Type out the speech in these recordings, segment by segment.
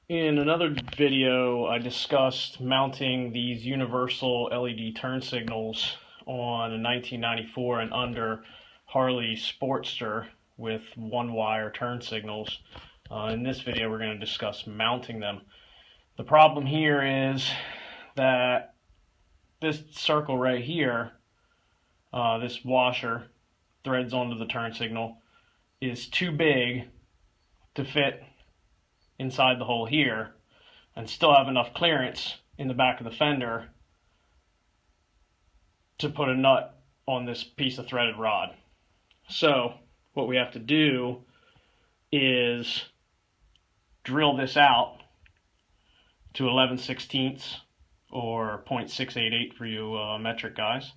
In another video, I discussed mounting these universal LED turn signals on a 1994 and under Harley Sportster with one-wire turn signals. In this video, we're going to discuss mounting them. The problem here is that this circle right here, this washer threads onto the turn signal, is too big to fit inside the hole here and still have enough clearance in the back of the fender to put a nut on this piece of threaded rod. So what we have to do is drill this out to 11/16 or 0.688 for you metric guys,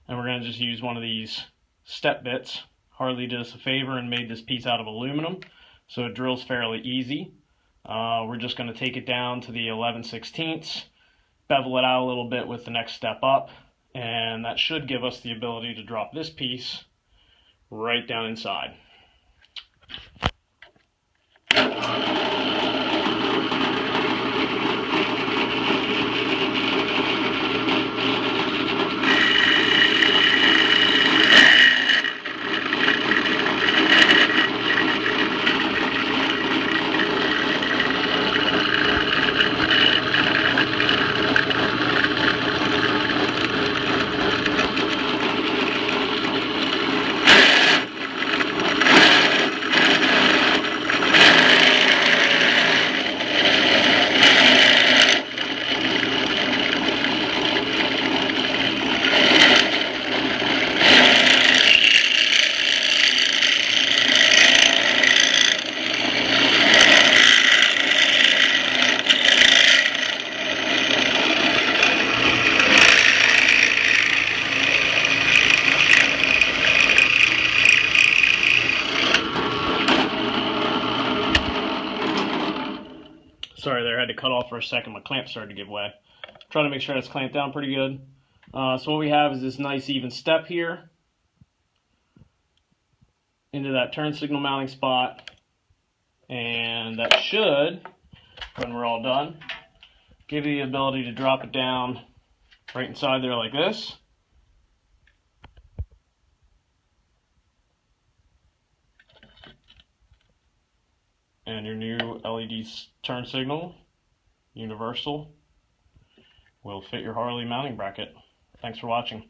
and we're going to just use one of these step bits. Harley did us a favor and made this piece out of aluminum, so it drills fairly easy. We're just going to take it down to the 11/16, bevel it out a little bit with the next step up, and that should give us the ability to drop this piece right down inside. Sorry there, I had to cut off for a second. My clamp started to give way. Trying to make sure that's clamped down pretty good. So what we have is this nice even step here into that turn signal mounting spot, and that should, when we're all done, give you the ability to drop it down right inside there like this. And your new LED turn signal, universal, will fit your Harley mounting bracket. Thanks for watching.